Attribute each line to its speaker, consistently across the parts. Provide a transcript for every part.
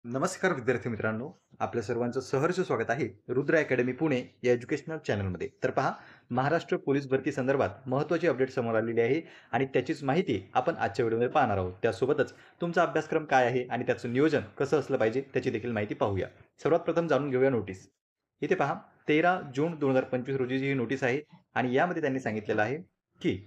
Speaker 1: नमस्कार विद्यार्थी मित्रांनो, आपल्या सर्वांचं सहर्ष स्वागत आहे रुद्र अकॅडमी पुणे या एज्युकेशनल चॅनलमध्ये. तर पहा, महाराष्ट्र पोलीस भरती संदर्भात महत्त्वाची अपडेट समोर आलेली आहे आणि त्याचीच माहिती आपण आजच्या व्हिडिओमध्ये पाहणार आहोत. त्यासोबतच तुमचा अभ्यासक्रम काय आहे आणि त्याचं नियोजन कसं असलं पाहिजे त्याची देखील माहिती पाहूया. सर्वात प्रथम जाणून घेऊया नोटीस. इथे पहा, 13 जून 2025 रोजीची ही नोटीस आहे आणि यामध्ये त्यांनी सांगितलेलं आहे की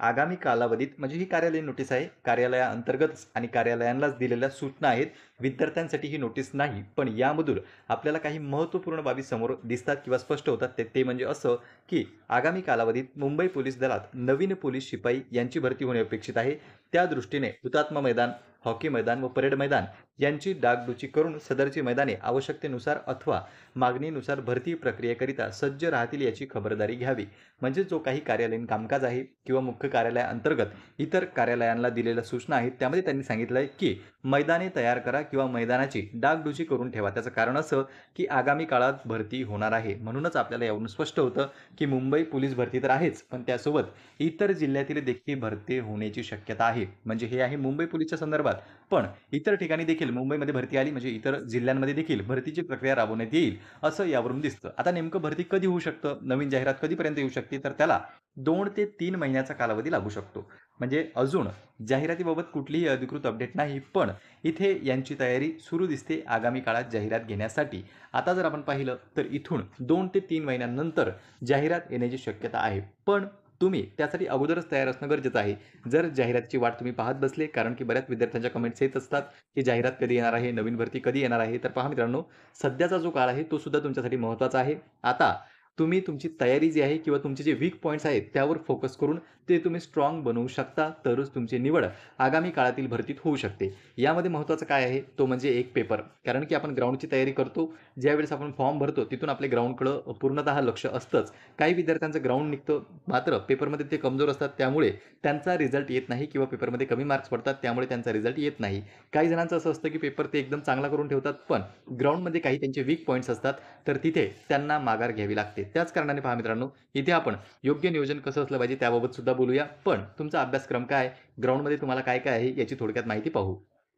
Speaker 1: आगामी कालावधीत म्हणजे ही कार्यालयीन नोटीस आहे. कार्यालयाअंतर्गतच आणि कार्यालयांनाच दिलेल्या सूचना आहेत. विद्यार्थ्यांसाठी ही नोटीस नाही, पण यामधून आपल्याला काही महत्त्वपूर्ण बाबी समोर दिसतात किंवा स्पष्ट होतात. ते म्हणजे असं की आगामी कालावधीत मुंबई पोलीस दलात नवीन पोलीस शिपाई यांची भरती होणे अपेक्षित आहे. त्या दृष्टीने हुतात्मा मैदान, हॉकी मैदान व परेड मैदान यांची डागडुजी करून सदरची मैदाने आवश्यकतेनुसार अथवा मागणीनुसार भरती प्रक्रियेकरिता सज्ज राहतील याची खबरदारी घ्यावी. म्हणजे जो काही कार्यालयीन कामकाज आहे किंवा मुख्य कार्यालयाअंतर्गत इतर कार्यालयांना दिलेल्या सूचना आहेत त्यामध्ये त्यांनी सांगितलं आहे की मैदाने तयार करा किंवा मैदानाची डागडुजी करून ठेवा. त्याचं कारण असं की आगामी काळात भरती होणार आहे. म्हणूनच आपल्याला यावरून स्पष्ट होतं की मुंबई पोलीस भरती तर आहेच, पण त्यासोबत इतर जिल्ह्यातील देखील भरती होण्याची शक्यता आहे. म्हणजे हे आहे मुंबई पोलीसच्या संदर्भात. पण इतर ठिकाणी देखील मुंबईमध्ये भरती आली म्हणजे इतर जिल्ह्यांमध्ये देखील भरतीची प्रक्रिया राबवण्यात येईल असं यावरून दिसतं. आता नेमकं भरती कधी होऊ शकतं, नवीन जाहिरात कधीपर्यंत येऊ शकते, तर त्याला 2 ते 3 महिन्याचा कालावधी लागू शकतो. म्हणजे अजून जाहिरातीबाबत कुठलीही अधिकृत अपडेट नाही, पण इथे यांची तयारी सुरू दिसते आगामी काळात जाहिरात घेण्यासाठी. आता जर आपण पाहिलं तर इथून 2 ते 3 महिन्यानंतर जाहिरात येण्याची शक्यता आहे. पण तुम्ही त्यासाठी अगोदरच तयार असणं गरजेचं आहे. जर जाहिरातीची वाट तुम्ही पाहत बसले, कारण की बऱ्याच विद्यार्थ्यांच्या कमेंट्स येत असतात की जाहिरात कधी येणार आहे, नवीन भरती कधी येणार आहे. तर पहा मित्रांनो, सध्याचा जो काळ आहे तो सुद्धा तुमच्यासाठी महत्त्वाचा आहे. आता तुम्ही तुमची तयारी जी आहे किंवा तुमचे जे वीक पॉइंट्स आहेत त्यावर फोकस करून ते तुम्ही स्ट्रॉंग बनवू शकता, तरच तुमची निवड आगामी काळातील भरतीत होऊ शकते. यामध्ये महत्त्वाचं काय आहे तो म्हणजे एक पेपर. कारण की आपण ग्राउंडची तयारी करतो, ज्यावेळेस आपण फॉर्म भरतो तिथून आपले ग्राउंडकडं पूर्णतः लक्ष असतंच. काही विद्यार्थ्यांचं ग्राउंड निघतं, मात्र पेपरमध्ये ते कमजोर असतात, त्यामुळे त्यांचा रिझल्ट येत नाही किंवा पेपरमध्ये कमी मार्क्स पडतात, त्यामुळे त्यांचा रिझल्ट येत नाही. काही जणांचं असं असतं की पेपर ते एकदम चांगला करून ठेवतात, पण ग्राउंडमध्ये काही त्यांचे वीक पॉईंट्स असतात, तर तिथे त्यांना माघार घ्यावी लागते. त्याच कारणाने पहा मित्रांनो, इथे आपण योग्य नियोजन कसं असलं पाहिजे त्याबाबत सुद्धा बोलूया. पण तुमचा अभ्यासक्रम काय, ग्राउंडमध्ये तुम्हाला काय काय आहे याची थोडक्यात माहिती पाहू.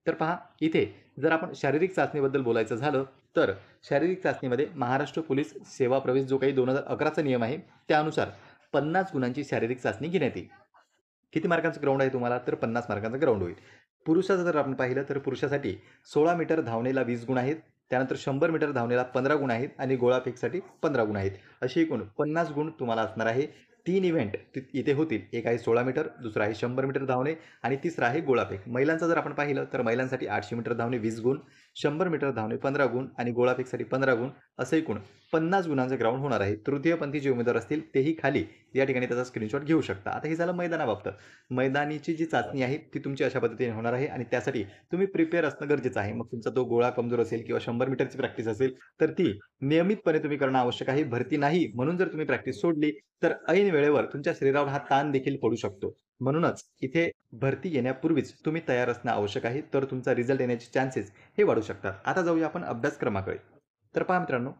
Speaker 1: तर पहा, इथे जर आपण शारीरिक चाचणीबद्दल बोलायचं झालं, तर शारीरिक चाचणीमध्ये महाराष्ट्र पोलीस सेवा प्रवेश जो काही 2011चा नियम आहे, त्यानुसार 50 गुणांची शारीरिक चाचणी घेण्यात येईल. किती मार्कांचं ग्राउंड आहे तुम्हाला, तर 50 मार्कांचं ग्राउंड होईल. पुरुषाचं जर आपण पाहिलं तर पुरुषासाठी 16 मीटर धावणेला 20 गुण आहेत. त्यानंतर 100 मीटर धावणेला 15 गुण आहेत आणि गोळाफेकसाठी 15 गुण आहेत. असे एकूण 50 गुण तुम्हाला असणार आहे. 3 इव्हेंट इथे होतील. एक आहे 16 मीटर, दुसरा आहे 100 मीटर धावणे आणि तिसरा आहे गोळाफेक. महिलांचं जर आपण पाहिलं तर महिलांसाठी 800 मीटर धावणे 20 गुण, 100 मीटर धावणे 15 गुण आणि गोळाफेकसाठी 15 गुण, असं एकूण 50 गुणांचं ग्राउंड होणार आहे. तृतीयपंथी जे उमेदवार असतील तेही खाली या ठिकाणी त्याचा स्क्रीनशॉट घेऊ शकता. आता हे झालं मैदानाबाबत. मैदानीची जी चाचणी आहे ती तुमची अशा पद्धतीने होणार आहे आणि त्यासाठी तुम्ही प्रिपेअर असणं गरजेचं आहे. मग तुमचा तो गोळा कमजोर असेल किंवा 100 मीटरची प्रॅक्टिस असेल, तर ती नियमितपणे तुम्ही करणं आवश्यक आहे. भरती नाही म्हणून जर तुम्ही प्रॅक्टिस सोडली, तर ऐन वेळेवर तुमच्या शरीरावर हा ताण देखील पडू शकतो. म्हणूनच इथे भरती येण्यापूर्वीच तुम्ही तयार असणं आवश्यक आहे. तर तुमचा रिझल्ट येण्याचे चान्सेस हे वाढू शकतात. आता जाऊया आपण अभ्यासक्रमाकडे. तर पहा मित्रांनो,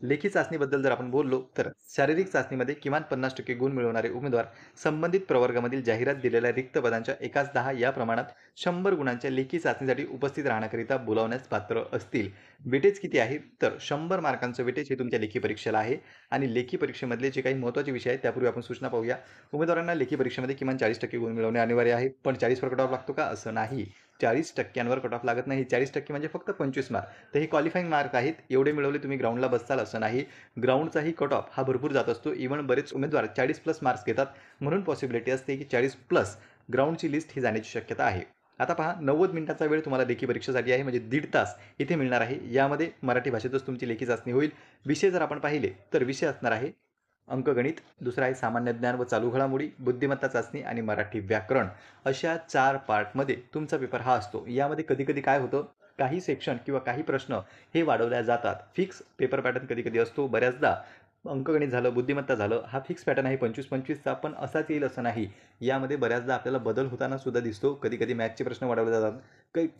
Speaker 1: लेखी चाचणीबद्दल जर आपण बोललो, तर शारीरिक चाचणीमध्ये किमान 50% गुण मिळवणारे उमेदवार संबंधित प्रवर्गामधील जाहिरात दिलेल्या रिक्त पदांच्या एकास 10 या प्रमाणात 100 गुणांच्या लेखी चाचणीसाठी उपस्थित राहण्याकरिता बोलावण्यास पात्र असतील. वेटेज किती आहे, तर 100 मार्कांचं वेटेज हे तुमच्या लेखी परीक्षेला आहे आणि लेखी परीक्षेमधले जे काही महत्त्वाचे विषय आहेत त्यापूर्वी आपण सूचना पाहूया. उमेदवारांना लेखी परीक्षेमध्ये किमान 40% गुण मिळवणे अनिवार्य आहे. पण 40 वर कट ऑफ लागतो का, असं नाही. 40% कट ऑफ लागत नाही. 40% म्हणजे फक्त 25 मार्क. तर हे क्वालिफाईंग मार्क आहेत. एवढे मिळवले तुम्ही ग्राउंडला बसताल असं नाही. ग्राउंडचाही कट ऑफ हा भरपूर जात असतो. इव्हन बरेच उमेदवार 40+ मार्क्स घेतात. म्हणून पॉसिबिलिटी असते की 40+ ग्राउंडची लिस्ट ही जाण्याची शक्यता आहे. आता पहा, 90 मिनिटाचा वेळ तुम्हाला लेखी परीक्षेसाठी आहे, म्हणजे 1.5 तास इथे मिळणार आहे. यामध्ये मराठी भाषेतच तुमची लेखी चाचणी होईल. विषय जर आपण पाहिले तर विषय असणार आहे अंकगणित, दुसरा आहे सामान्य ज्ञान व चालू घडामोडी, बुद्धिमत्ता चाचणी आणि मराठी व्याकरण. अशा 4 पार्टमध्ये तुमचा पेपर हा असतो. यामध्ये कधी-कधी काय होतं, काही सेक्शन किंवा काही प्रश्न हे वाढवल्या जातात. फिक्स पेपर पॅटर्न कधी-कधी असतो. बऱ्याचदा अंकगणित झालं, बुद्धिमत्ता झालं, हा फिक्स पॅटर्न आहे 25-25चा, पण असाच येईल असं नाही. यामध्ये बऱ्याचदा आपल्याला बदल होताना सुद्धा दिसतो. कधी-कधी मॅथ्सचे प्रश्न वाढवले जातात,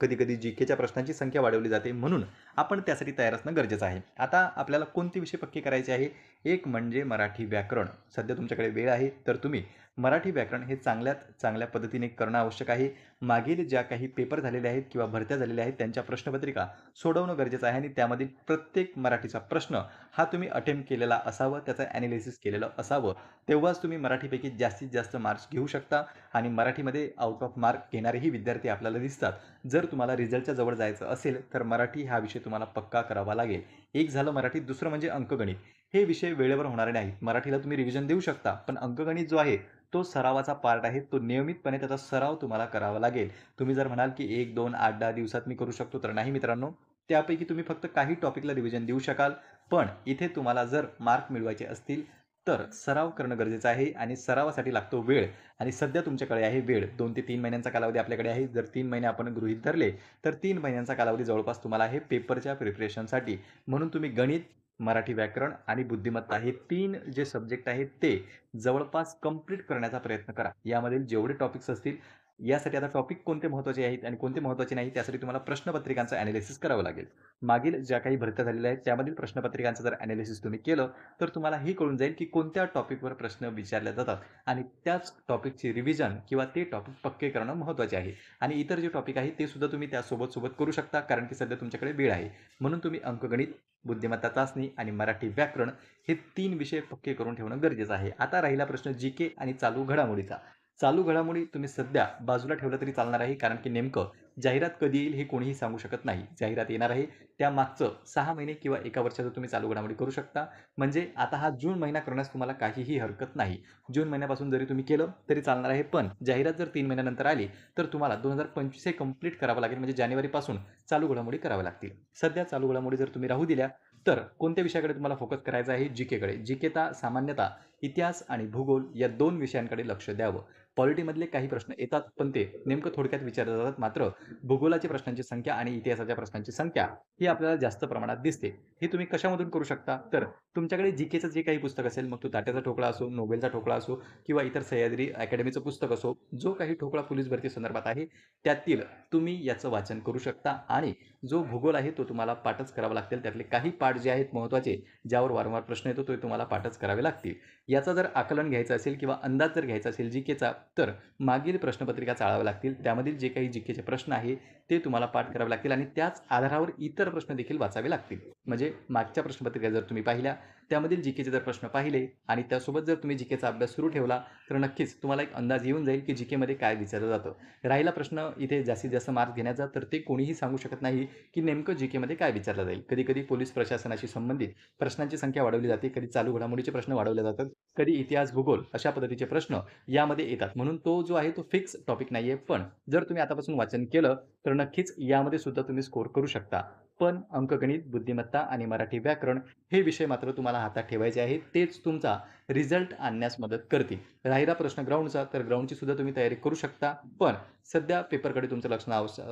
Speaker 1: कधी-कधी जी-केच्या प्रश्नांची संख्या वाढवली जाते. म्हणून आपण त्यासाठी तयार असणं गरजेचं आहे. आता आपल्याला कोणते विषय पक्के करायचे आहे? एक म्हणजे मराठी व्याकरण. सध्या तुमच्याकडे वेळ आहे, तर तुम्ही मराठी व्याकरण हे चांगल्यात चांगल्या पद्धतीने करणं आवश्यक आहे. मागील ज्या काही पेपर झालेले आहेत किंवा भरत्या झालेल्या आहेत, त्यांच्या प्रश्नपत्रिका सोडवणं गरजेचं आहे आणि त्यामधील प्रत्येक मराठीचा प्रश्न हा तुम्ही अटेम्प्ट केलेला असावं, त्याचं ॲनालिसिस केलेलं असावं. तेव्हाच तुम्ही मराठीपैकी जास्तीत जास्त मार्क्स घेऊ शकता आणि मराठीमध्ये आउट ऑफ मार्क घेणारेही विद्यार्थी आपल्याला दिसतात. जर तुम्हाला रिझल्टच्या जवळ जायचं असेल, तर मराठी हा विषय तुम्हाला पक्का करावा लागेल. एक झालं मराठी, दुसरं म्हणजे अंकगणित. हे विषय वेळेवर होणारे नाहीत. मराठीला तुम्ही रिव्हिजन देऊ शकता, पण अंकगणित जो आहे, तो सरावाचा पार्ट आहे. तो नियमितपणे त्याचा सराव तुम्हाला करावा लागेल. तुम्ही जर म्हणाल, की 1, 2, 8-10 दिवसात मी करू शकतो, तर नाही मित्रांनो. त्यापैकी तुम्ही फक्त काही टॉपिकला रिव्हिजन देऊ शकाल. पण इथे तुम्हाला जर मार्क मिळवायचे असतील, तर सराव करणं गरजेचं आहे आणि सरावासाठी लागतो वेळ आणि सध्या तुमच्याकडे आहे वेळ. 2 ते 3 महिन्यांचा कालावधी आपल्याकडे आहे. जर 3 महिने आपण गृहीत धरले, तर 3 महिन्यांचा कालावधी जवळपास तुम्हाला आहे पेपरच्या प्रिपरेशनसाठी. म्हणून तुम्ही गणित, मराठी व्याकरण आणि बुद्धिमत्ता हे 3 जे सब्जेक्ट आहेत ते जवळपास कंप्लीट करण्याचा प्रयत्न करा. यामधील जेवढे टॉपिक्स असतील, यासाठी आता टॉपिक कोणते महत्त्वाचे आहेत आणि कोणते महत्त्वाचे नाही, त्यासाठी तुम्हाला प्रश्नपत्रिकांचं ॲनालिसिस करावं लागेल. मागील ज्या काही भरत्या झालेल्या आहेत, त्यामधील प्रश्नपत्रिकांचं जर ॲनालिसिस तुम्ही केलं, तर तुम्हाला हे कळून जाईल, की कोणत्या टॉपिकवर प्रश्न विचारले जातात आणि त्याच टॉपिकची रिव्हिजन किंवा ते टॉपिक पक्के करणं महत्त्वाचे आहे. आणि इतर जे टॉपिक आहे, ते सुद्धा तुम्ही त्यासोबत करू शकता, कारण की सध्या तुमच्याकडे वेळ आहे. म्हणून तुम्ही अंकगणित, बुद्धिमत्ता चाचणी आणि मराठी व्याकरण हे 3 विषय पक्के करून ठेवणं गरजेचं आहे. आता राहिला प्रश्न जी-के आणि चालू घडामोडीचा. चालू घडामोडी तुम्ही सध्या बाजूला ठेवलं तरी चालणार आहे, कारण की नेमकं जाहिरात कधी येईल हे कोणीही सांगू शकत नाही. जाहिरात येणार आहे, त्यामागचं 6 महिने किंवा 1 वर्षाचं तुम्ही चालू घडामोडी करू शकता. म्हणजे आता हा जून महिना करण्यास तुम्हाला काहीही हरकत नाही. जून महिन्यापासून जरी तुम्ही केलं तरी चालणार आहे. पण जाहिरात जर 3 महिन्यानंतर आली, तर तुम्हाला 2025 हे कंप्लीट करावं लागेल. म्हणजे जानेवारीपासून चालू घडामोडी कराव्या लागतील. सध्या चालू घडामोडी जर तुम्ही राहू दिल्या, तर कोणत्या विषयाकडे तुम्हाला फोकस करायचा आहे? जी-केकडे. जी-केता सामान्यतः इतिहास आणि भूगोल या 2 विषयांकडे लक्ष द्यावं. पॉलिटीमधले काही प्रश्न येतात, पण ते नेमकं थोडक्यात विचारले जातात. मात्र भूगोलाच्या प्रश्नांची संख्या आणि इतिहासाच्या प्रश्नांची संख्या ही आपल्याला जास्त प्रमाणात दिसते. हे तुम्ही कशामधून करू शकता? तर तुमच्याकडे जी-केचं जे काही पुस्तक असेल, मग तो तात्याचा ठोकळा असो, नोबेलचा ठोकळा असो किंवा इतर सह्याद्री अकॅडमीचं पुस्तक असो, जो काही ठोकळा पोलीस भरती संदर्भात आहे, त्यातील तुम्ही याचं वाचन करू शकता आणि जो भूगोल आहे तो तुम्हाला पाठच करावा लागतील. त्यातले काही पाठ जे आहेत महत्त्वाचे, ज्यावर वारंवार प्रश्न येतो, तो तुम्हाला पाठच करावे लागतील. याचा जर आकलन घ्यायचं असेल किंवा अंदाज जर घ्यायचा असेल जी-केचा, तर मागील प्रश्नपत्रिका चाळाव्या लागतील. त्यामधील जे काही जी-केचे प्रश्न आहे, ते तुम्हाला पाठ करावे लागतील आणि त्याच आधारावर इतर प्रश्न देखील वाचावे लागतील. म्हणजे मागच्या प्रश्नपत्रिका जर तुम्ही पाहिल्या, त्यामधील जी-केचे जर प्रश्न पाहिले आणि त्यासोबत जर तुम्ही जी-केचा अभ्यास सुरू ठेवला, तर नक्कीच तुम्हाला एक अंदाज येऊन जाईल, की जी-केमध्ये काय विचारलं जातं. राहिला प्रश्न इथे जास्तीत जास्त मार्क घेण्याचा, तर ते कोणीही सांगू शकत नाही, की नेमकं जी-केमध्ये काय विचारलं जाईल. कधी-कधी पोलीस प्रशासनाशी संबंधित प्रश्नांची संख्या वाढवली जाते, कधी चालू घडामोडीचे प्रश्न वाढवले जातात, कधी इतिहास, भूगोल अशा पद्धतीचे प्रश्न यामध्ये येतात. म्हणून तो जो आहे तो फिक्स टॉपिक नाहीये. पण जर तुम्ही आतापासून वाचन केलं, तर नक्कीच यामध्ये सुद्धा तुम्ही स्कोर करू शकता. पण अंकगणित, बुद्धिमत्ता आणि मराठी व्याकरण हे विषय मात्र तुम्हाला हातात ठेवायचे आहेत. तेच तुमचा रिझल्ट आणण्यास मदत करतील. राहिला प्रश्न ग्राउंडचा, तर ग्राउंडची सुद्धा तुम्ही तयारी करू शकता. पण सध्या पेपरकडे तुमचं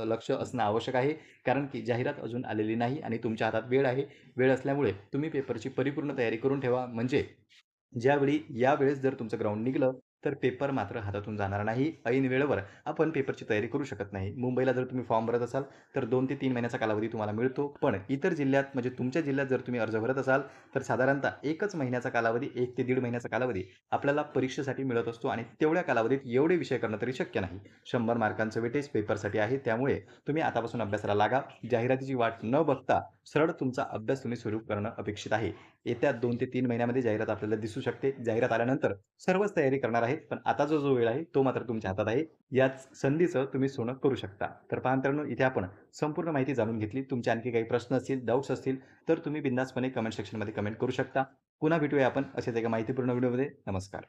Speaker 1: लक्ष असणं आवश्यक आहे. कारण की जाहिरात अजून आलेली नाही आणि तुमच्या हातात वेळ आहे. वेळ असल्यामुळे तुम्ही पेपरची परिपूर्ण तयारी करून ठेवा. म्हणजे ज्यावेळी यावेळेस जर तुमचं ग्राउंड निघालं, तर पेपर मात्र हातातून जाणार नाही. ऐन वेळेवर आपण पेपरची तयारी करू शकत नाही. मुंबईला जर तुम्ही फॉर्म भरत असाल, तर 2 ते 3 महिन्याचा कालावधी तुम्हाला मिळतो. पण इतर जिल्ह्यात म्हणजे तुमच्या जिल्ह्यात जर तुम्ही अर्ज भरत असाल, तर साधारणतः 1च महिन्याचा कालावधी, 1 ते दीड महिन्याचा कालावधी आपल्याला परीक्षेसाठी मिळत असतो आणि तेवढ्या कालावधीत एवढे विषय करणं तरी शक्य नाही. 100 मार्कांचं वेटेज पेपरसाठी आहे. त्यामुळे तुम्ही आतापासून अभ्यासाला लागा. जाहिरातीची वाट न बघता सरळ तुमचा अभ्यास तुम्ही सुरू करणं अपेक्षित आहे. येत्या 2 ते 3 महिन्यामध्ये जाहिरात आपल्याला दिसू शकते. जाहिरात आल्यानंतर सर्वच तयारी करणार आहेत. पण आता जो वेळ आहे, तो मात्र तुमच्या हातात आहे. याच संधीचं तुम्ही सोनं करू शकता. तर पहा मित्रांनो, इथे आपण संपूर्ण माहिती जाणून घेतली. तुमचे आणखी काही प्रश्न असतील, डाउट्स असतील, तर तुम्ही बिनधास्तपणे कमेंट सेक्शनमध्ये कमेंट करू शकता. पुन्हा भेटूया आपण अशाच एका माहितीपूर्ण व्हिडिओमध्ये. नमस्कार.